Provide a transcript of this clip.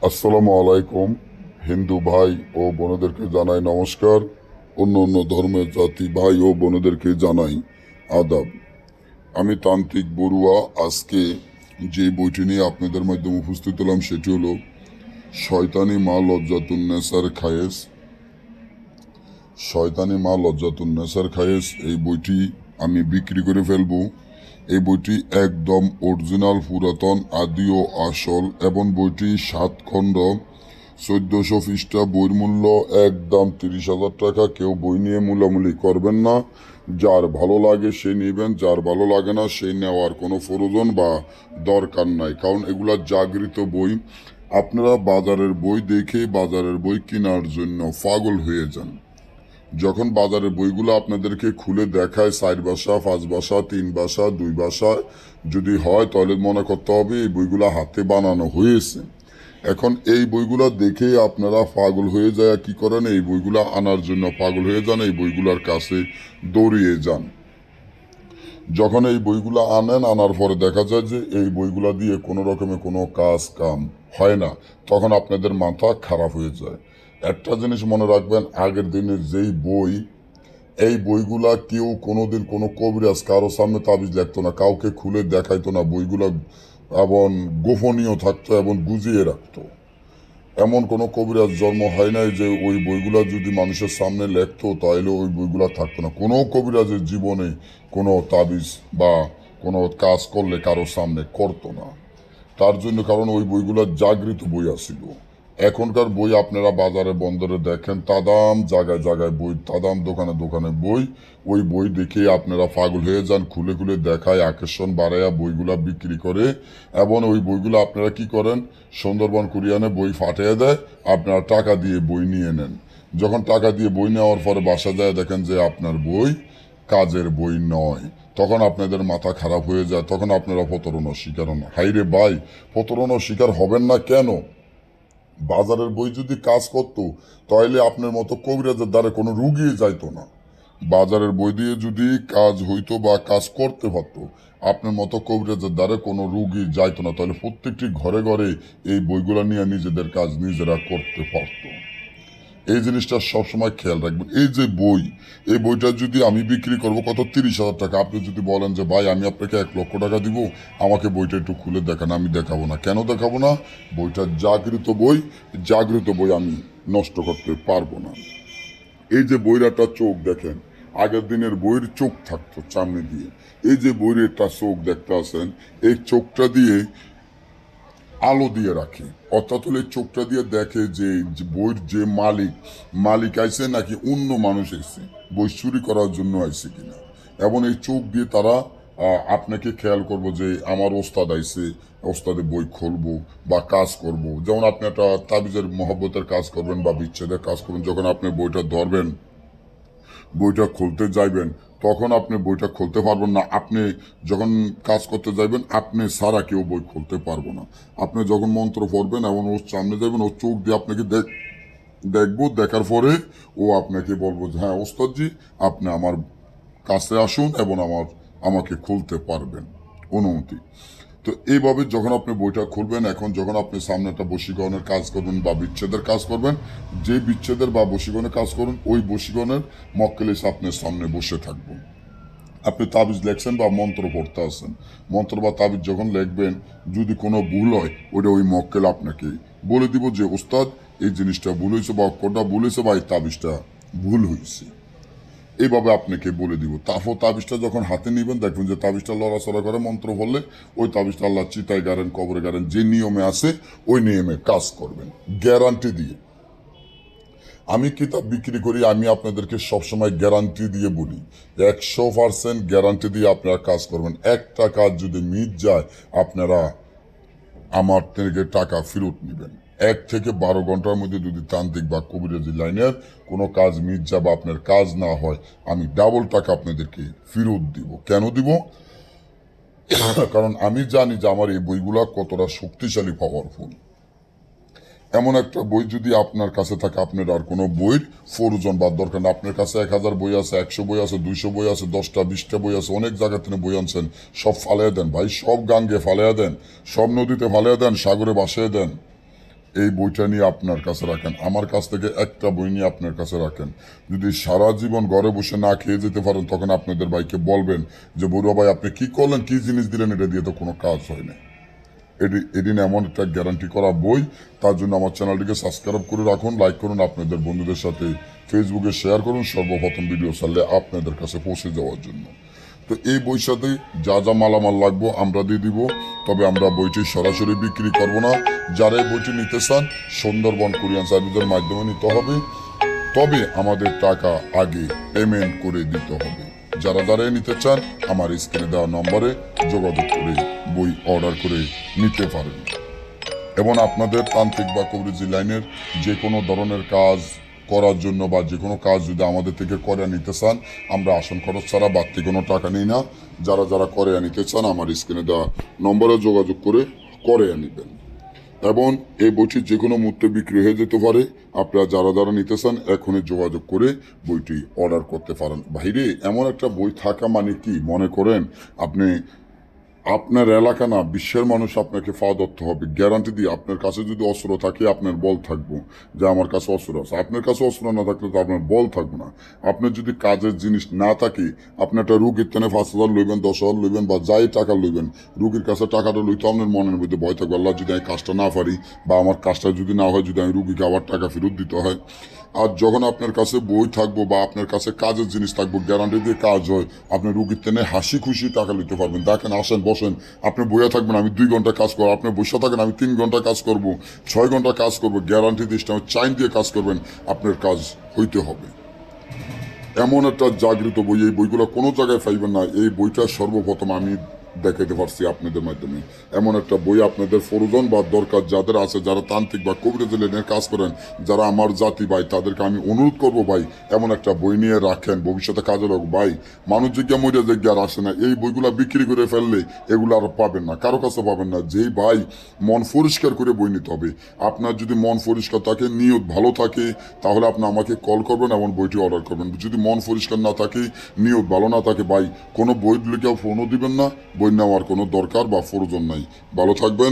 আসসালামু আলাইকুম। হিন্দু ভাই ও বোনদেরকে জানাই নমস্কার। অন্য অন্য ধর্মের জাতি ভাই ও বোনদেরকে জানাই আদাব। আমি তান্ত্রিক বড়ুয়া। আজকে যে বইটি নিয়ে আপনাদের মাধ্যমে উপস্থিত হলাম সেটি হলো শয়তানি মা লজ্জাতুন্নেসার খায়েস। শয়তানি মা লজ্জাতুন্নেসার খায়েস এই বইটি আমি বিক্রি করে ফেলবো। এই বইটি একদম অরিজিনাল, পুরাতন, আদি ও আসল এবং বইটি 7 খণ্ড, 1400 পৃষ্ঠা। বইয়ের মূল্য একদম 30,000 টাকা। কেউ বই নিয়ে মূলামূলি করবেন না। যার ভালো লাগে সে নেবেন, যার ভালো লাগে না সেই নেওয়ার কোনো প্রয়োজন বা দরকার নাই, কারণ এগুলা জাগৃত বই। আপনারা বাজারের বই দেখে বাজারের বই কেনার জন্য পাগল হয়ে যান। যখন বাজারের বইগুলো আপনাদেরকে খুলে দেখায় 4 ভাষা, 5 ভাষা, 3 ভাষা, 2 ভাষায় যদি হয়, তাহলে মনে করতে হবে এই বইগুলো হাতে বানানো হয়েছে। এখন এই বইগুলো দেখে আপনারা পাগল হয়ে যায় কি করেন, এই বইগুলো আনার জন্য পাগল হয়ে যান, এই বইগুলোর কাছে দৌড়িয়ে যান। যখন এই বইগুলো আনার পরে দেখা যায় যে এই বইগুলো দিয়ে কোনো রকমের কোনো কাজ কাম হয় না, তখন আপনাদের মাথা খারাপ হয়ে যায়। একটা জিনিস মনে রাখবেন, আগের দিনের যেই বই, এই বইগুলা কেউ কোনোদিন কোনো কবিরাজ কারো সামনে তাবিজ লিখতো না, কাউকে খুলে দেখাইতো না। বইগুলা এবং গোপনীয় থাকতো এবং গুজিয়ে রাখতো। এমন কোনো কবিরাজ জন্ম হয় নাই যে ওই বইগুলা যদি মানুষের সামনে লেখতো তাহলে ওই বইগুলা থাকতো না। কোনো কবিরাজের জীবনে কোনো তাবিজ বা কোনো কাজ করলে কারো সামনে করতো না। তার জন্য, কারণ ওই বইগুলা জাগৃত বই আসিল। এখনকার বই আপনারা বাজারে বন্দরে দেখেন, তাদাম জায়গায় জায়গায় বই, তাদাম দোকানে দোকানে বই। ওই বই দেখে আপনারা পাগল হয়ে যান, খুলে খুলে দেখায়, আকর্ষণ বাড়াইয়া বইগুলা বিক্রি করে। এবং ওই বইগুলো আপনারা কি করেন, সুন্দরবন কুরিয়ানে বই ফাটিয়ে দেয়, আপনারা টাকা দিয়ে বই নিয়ে নেন। যখন টাকা দিয়ে বই নেওয়ার পরে বাসা যায় দেখেন যে আপনার বই কাজের বই নয়, তখন আপনাদের মাথা খারাপ হয়ে যায়, তখন আপনারা প্রতারণার শিকার হন। হাইরে ভাই, প্রতারণার শিকার হবেন না কেন? বাজারের বই যদি কাজ করতো তাহলে আপনার মতো কবিরাজের দ্বারা কোনো রুগী যাইতো না। বাজারের বই দিয়ে যদি কাজ হইতো বা কাজ করতে পারতো, আপনার মতো কবিরাজের দ্বারা কোনো রুগী যাইতো না, তাহলে প্রত্যেকটি ঘরে ঘরে এই বইগুলো নিয়ে নিজেদের কাজ নিজেরা করতে পারতো। এই জিনিসটা সবসময় খেয়াল রাখবেন। এই যে বই, এই বইটা যদি আমি বিক্রি করবো কত, 30,000 টাকা। আপনি যদি বলেন যে ভাই আমি আপনাকে 1,00,000 টাকা দিব, আমাকে বইটা একটু খুলে দেখান, আমি দেখাবো না। কেন দেখাবো না? বইটা জাগৃত বই, জাগৃত বই আমি নষ্ট করতে পারবো না। এই যে বইরাটা চোখ দেখেন, আগের দিনের বইয়ের চোখ থাকতো সামনে দিয়ে। এই যে বইয়ের একটা চোখ দেখতে আছেন, এই চোখটা দিয়ে আলো দিয়ে রাখে, অর্থাৎ হলে চোখটা দিয়ে দেখে যে বইয়ের যে মালিক আইছে নাকি অন্য মানুষ এসে বই চুরি করার জন্য আইছে কিনা। এবং এই চোখ দিয়ে তারা আপনাকে খেয়াল করবো যে আমার ওস্তাদ আইছে, ওস্তাদে বই খুলবো বা কাজ করব। যেমন আপনি একটা তাবিজের মহব্বতের কাজ করবেন বা বিচ্ছেদের কাজ করবেন, যখন আপনি বইটা ধরবেন, বইটা খুলতে যাইবেন, তখন আপনি বইটা খুলতে পারবেন না। আপনি যখন কাজ করতে যাইবেন, আপনি সারা কেউ বই খুলতে পারবো না। আপনি যখন মন্ত্র পড়বেন এবং ওর সামনে যাবেন, ওর চোখ দিয়ে আপনাকে দেখবো, দেখার পরে ও আপনাকে বলবো যে হ্যাঁ ওস্তাদজি, আপনি আমার কাছে আসুন এবং আমাকে খুলতে পারবেন, অনুমতি। তো এইভাবে যখন আপনি বইটা খুলবেন, এখন যখন আপনি সামনে একটা বশীকরণের কাজ করবেন বা বিচ্ছেদের কাজ করবেন, যে বিচ্ছেদের বা বশীকরণের কাজ করুন, ওই বশীকরণের মক্কেল এসে আপনার সামনে বসে থাকবো। আপনি তাবিজ লেখছেন বা মন্ত্র পড়তে আছেন, মন্ত্র বা তাবিজ যখন লিখবেন, যদি কোনো ভুল হয় ওইটা ওই মক্কেল আপনাকে বলে দিব যে ওস্তাদ এই জিনিসটা ভুল হয়েছে বা অক্ষরটা ভুল হয়েছে বা এই তাবিজটা ভুল হয়েছে। এইভাবে আপনাকে বলে দিব। তারপর তাবিজটা যখন হাতে নিবেন, দেখবেন যে তাবিজটা লড়াচড়া করে, মন্ত্র বললে ওই তাবিজটা আল্লাহ চিতায় গাড়েন, কবরে গাড়েন, যে নিয়মে আছে ওই নিয়মে কাজ করবেন, গ্যারান্টি দিয়ে। আমি কিতাব বিক্রি করি, আমি আপনাদেরকে সবসময় গ্যারান্টি দিয়ে বলি, 100% গ্যারান্টি দিয়ে আপনারা কাজ করবেন। একটা কাজ যদি মিট যায়, আপনারা আমার থেকে টাকা ফেরত নেবেন। 1 থেকে 12 ঘন্টার মধ্যে যদি তান্ত্রিক বা কবিরাজি লাইনের কোনো কাজ মিট যা বা আপনার কাজ না হয়, আমি ডাবল টাকা আপনাদেরকে ফেরত দিব। কেন দিব? কারণ আমি জানি যে আমার এই বইগুলা কতটা শক্তিশালী, পাওয়ারফুল। এমন একটা বই যদি আপনার কাছে থাকে, আপনার আর কোনো বইয়ের প্রয়োজন বা দরকার না। আপনার কাছে 1000 বই আছে, 100 বই আছে, 200 বই আছে, 10টা 20টা বই আছে, অনেক জায়গা থেকে বই আনছেন, সব ফালিয়ে দেন ভাই, সব গাঙ্গে ফালিয়ে দেন, সব নদীতে ফালিয়ে দেন, সাগরে ভাসিয়ে দেন। এই বইটা নিয়ে আপনার কাছে রাখেন, আমার কাছ থেকে একটা বই নিয়ে আপনার কাছে রাখেন। যদি সারা জীবন ঘরে বসে না খেয়ে যেতে পারেন, তখন আপনাদের ভাইকে বলবেন যে বড়ুয়া ভাই আপনি কি করলেন, কি জিনিস দিলেন, এটা দিয়ে তো কোনো কাজ হয় না। এদিন এমন একটা গ্যারান্টি করা বই। তার জন্য আমার চ্যানেলটিকে সাবস্ক্রাইব করে রাখুন, লাইক করুন, আপনাদের বন্ধুদের সাথে ফেসবুকে শেয়ার করুন, সর্বপ্রথম ভিডিও ছাড়লে আপনাদের কাছে পৌঁছে যাওয়ার জন্য। তো এই বইর সাথে যা যা মালামাল লাগবো আমরা দিয়ে দিব, তবে আমরা বইটি সরাসরি বিক্রি করব না। যারা এই বইটি নিতে চান সুন্দরবন কুরিয়ার সার্ভিসের মাধ্যমে নিতে হবে, তবে আমাদের টাকা আগে পেমেন্ট করে দিতে হবে। যারা যারা নিতে চান আমার স্ক্রিনে দেওয়া নম্বরে যোগাযোগ করে বই অর্ডার করে নিতে পারেন। এবং আপনাদের তান্ত্রিক বা কবিরাজি লাইনের যে কোনো ধরনের কাজ করার জন্য বা যে কোনো কাজ যদি আমাদের থেকে করে নিতে চান, আমরা আসন খরচ ছাড়া বাড়তি কোনো টাকা নিই না। যারা যারা করে নিতে চান আমার স্ক্রিনে দেওয়া নম্বরে যোগাযোগ করে নেবেন। এবং এই বইটি যে কোনো মুহূর্তে বিক্রি হয়ে যেতে পারে। আপনারা যারা যারা নিতে চান এখনই যোগাযোগ করে বইটি অর্ডার করতে পারেন। বাইরে এমন একটা বই থাকা মানে কি মনে করেন, আপনি আপনার এলাকা না বিশ্বের মানুষ আপনাকে ফাওয়া ধরতে হবে। গ্যারান্টি দিয়ে আপনার কাছে যদি অস্ত্র থাকে আপনার বল থাকবো যে আমার কাছে অস্ত্র আছে। আপনার কাছে অস্ত্র না থাকলে তো আপনার বল থাকবে না। আপনার যদি কাজের জিনিস না থাকে, আপনি একটা রুগীর তেনে 5,000 লইবেন, 10,000 লইবেন বা যাই টাকা লইবেন, রুগীর কাছে টাকাটা লইতে আপনার মনের মধ্যে ভয় থাকবে, আল্লাহ যদি আমি কাজটা না পারি বা আমার কাজটা যদি না হয়, যদি আমি রুগীকে আবার টাকা ফেরত দিতে হয়। আর যখন আপনার কাছে বই থাকবো বা আপনার কাছে কাজের জিনিস থাকবো, গ্যারান্টি দিয়ে কাজ হয়, আপনি রুগীর তেনে হাসি খুশি টাকা নিতে পারবেন। দেখেন, আসেন বসেন, আপনি বইয়া থাকবেন আমি 2 ঘন্টা কাজ করবো, আপনি বসে থাকেন আমি 3 ঘন্টা কাজ করব, 6 ঘন্টা কাজ করবো, গ্যারান্টি দিয়ে চাইন দিয়ে কাজ করবেন, আপনার কাজ হইতে হবে। এমন একটা জাগৃত বই, এই বইগুলো কোনো জায়গায় পাইবেন না। এই বইটা সর্বপ্রথম আমি দেখাতে পারছি আপনাদের মাধ্যমে। এমন একটা বই আপনাদের প্রয়োজন বা দরকার যাদের আছে, যারা তান্ত্রিক বা কবিরাজি লাইনের কাজ করেন, যারা আমার জাতি ভাই, তাদেরকে আমি অনুরোধ করবো ভাই এমন একটা বই নিয়ে রাখেন, ভবিষ্যতে কাজে লাগবে। ভাই মানুষ জিজ্ঞা মরিয়া জিজ্ঞা আর আসে না, এই বইগুলা বিক্রি করে ফেললে এগুলো আর পাবেন না, কারো কাছে পাবেন না। যেই ভাই মন পরিষ্কার করে বই নিতে হবে। আপনার যদি মন পরিষ্কার থাকে, নিয়ত ভালো থাকে, তাহলে আপনি আমাকে কল করবেন এবং বইটি অর্ডার করবেন। যদি মন পরিষ্কার না থাকে, নিয়ত ভালো না থাকে, ভাই কোনো বই লিখেও ফোনও দিবেন না, বই নেওয়ার কোনো দরকার বা প্রয়োজন নাই। ভালো থাকবেন।